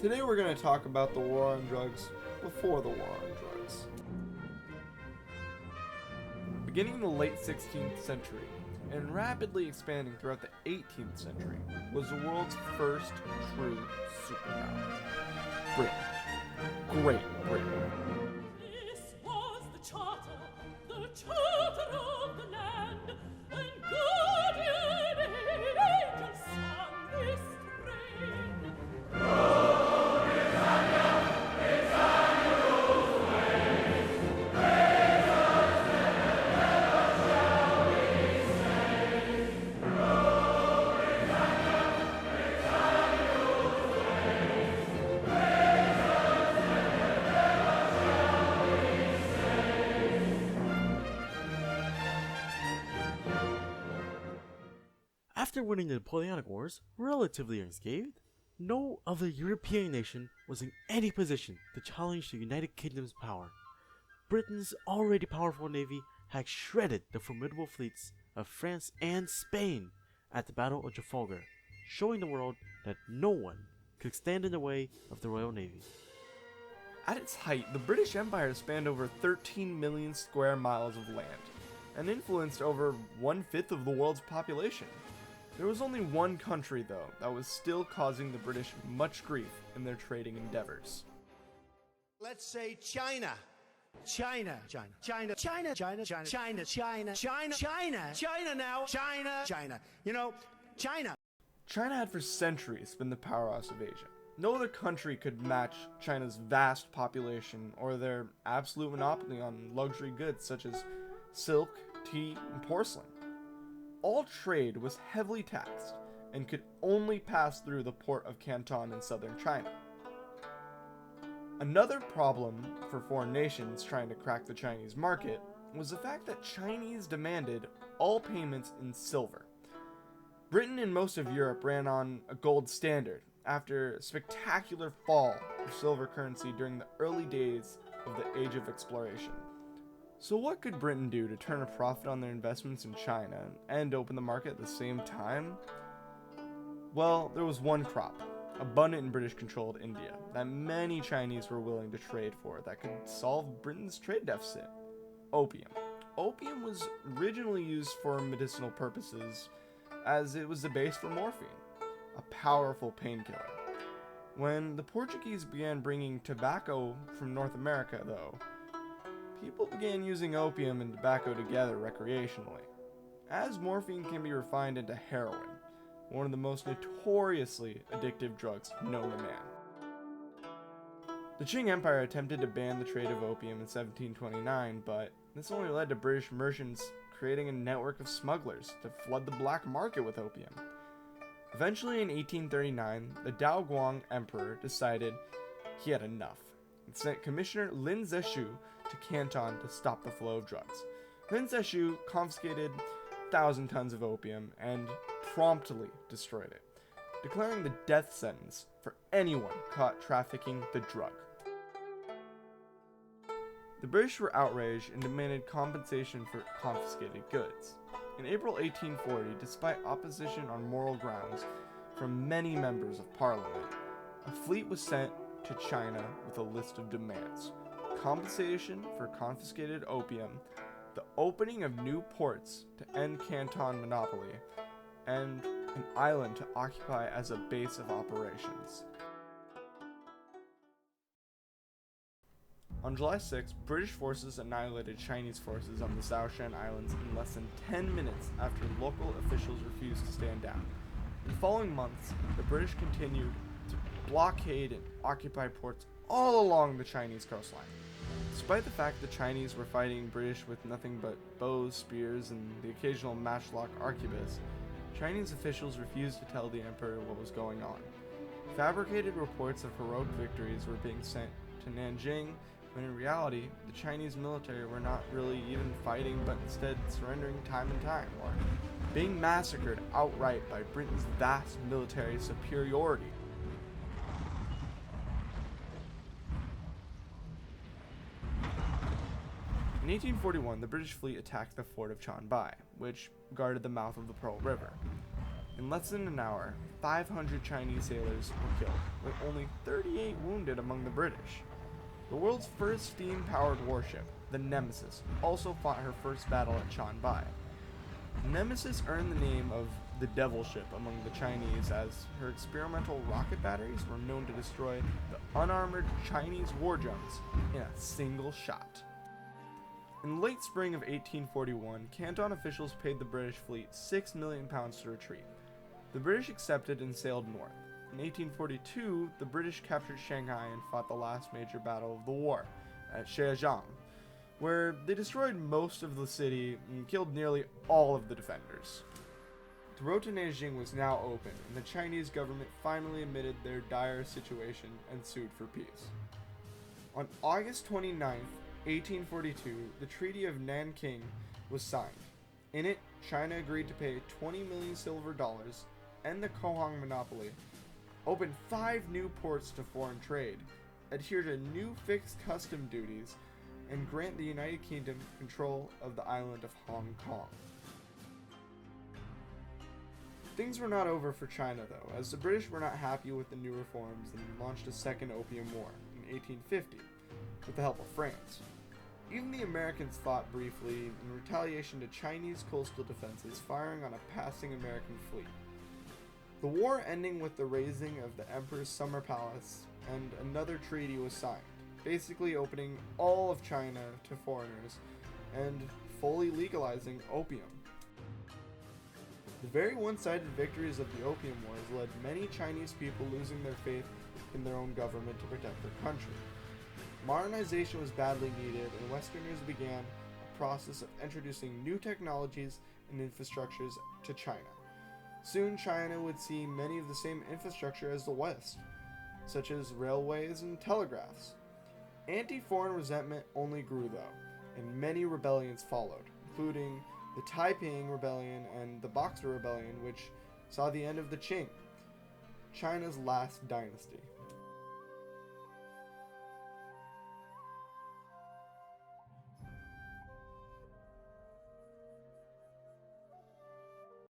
Today we're going to talk about the war on drugs before the war on drugs. Beginning in the late 16th century and rapidly expanding throughout the 18th century was the world's first true superpower, Britain. Great Britain. This was the charter of the land, and guardian angels sang this strain. After winning the Napoleonic Wars relatively unscathed, no other European nation was in any position to challenge the United Kingdom's power. Britain's already powerful navy had shredded the formidable fleets of France and Spain at the Battle of Trafalgar, showing the world that no one could stand in the way of the Royal Navy. At its height, the British Empire spanned over 13 million square miles of land and influenced over 1/5 of the world's population. There was only one country, though, that was still causing the British much grief in their trading endeavors. Let's say China. China now. China. You know, China. China had for centuries been the powerhouse of Asia. No other country could match China's vast population or their absolute monopoly on luxury goods such as silk, tea, and porcelain. All trade was heavily taxed and could only pass through the port of Canton in southern China. Another problem for foreign nations trying to crack the Chinese market was the fact that Chinese demanded all payments in silver. Britain and most of Europe ran on a gold standard after a spectacular fall of silver currency during the early days of the Age of Exploration. So what could Britain do to turn a profit on their investments in China and open the market at the same time? Well, there was one crop, abundant in British-controlled India, that many Chinese were willing to trade for that could solve Britain's trade deficit: opium. Opium was originally used for medicinal purposes, as it was the base for morphine, a powerful painkiller. When the Portuguese began bringing tobacco from North America, though, people began using opium and tobacco together recreationally, as morphine can be refined into heroin, one of the most notoriously addictive drugs known to man. The Qing Empire attempted to ban the trade of opium in 1729, but this only led to British merchants creating a network of smugglers to flood the black market with opium. Eventually in 1839, the Daoguang Emperor decided he had enough and sent Commissioner Lin Zexu to Canton to stop the flow of drugs. Lin Zexu confiscated 1,000 tons of opium and promptly destroyed it, declaring the death sentence for anyone caught trafficking the drug. The British were outraged and demanded compensation for confiscated goods. In April 1840, despite opposition on moral grounds from many members of Parliament, a fleet was sent to China with a list of demands: compensation for confiscated opium, the opening of new ports to end Canton monopoly, and an island to occupy as a base of operations. On July 6, British forces annihilated Chinese forces on the Shaoshan Islands in less than 10 minutes after local officials refused to stand down. In the following months, the British continued to blockade and occupy ports all along the Chinese coastline. Despite the fact the Chinese were fighting British with nothing but bows, spears, and the occasional matchlock arquebus, Chinese officials refused to tell the emperor what was going on. Fabricated reports of heroic victories were being sent to Nanjing, when in reality, the Chinese military were not really even fighting, but instead surrendering time and time, or being massacred outright by Britain's vast military superiority. In 1841, the British fleet attacked the fort of Chanbai, which guarded the mouth of the Pearl River. In less than an hour, 500 Chinese sailors were killed, with only 38 wounded among the British. The world's first steam-powered warship, the Nemesis, also fought her first battle at Chanbai. Nemesis earned the name of the Devil Ship among the Chinese as her experimental rocket batteries were known to destroy the unarmored Chinese war drones in a single shot. In late spring of 1841, Canton officials paid the British fleet £6 million to retreat. The British accepted and sailed north. In 1842, the British captured Shanghai and fought the last major battle of the war at Shejiang, where they destroyed most of the city and killed nearly all of the defenders. The road to Nanjing was now open, and the Chinese government finally admitted their dire situation and sued for peace. On August 29, 1842, the Treaty of Nanking was signed. In it, China agreed to pay 20 million silver dollars, end the Kohong monopoly, open 5 new ports to foreign trade, adhere to new fixed custom duties, and grant the United Kingdom control of the island of Hong Kong. Things were not over for China though, as the British were not happy with the new reforms and launched a second Opium War in 1850 with the help of France. Even the Americans fought briefly in retaliation to Chinese coastal defenses firing on a passing American fleet. The war ending with the razing of the Emperor's summer palace, and another treaty was signed, basically opening all of China to foreigners and fully legalizing opium. The very one-sided victories of the Opium Wars led many Chinese people losing their faith in their own government to protect their country. Modernization was badly needed, and Westerners began a process of introducing new technologies and infrastructures to China. Soon China would see many of the same infrastructure as the West, such as railways and telegraphs. Anti-foreign resentment only grew though, and many rebellions followed, including the Taiping Rebellion and the Boxer Rebellion, which saw the end of the Qing, China's last dynasty.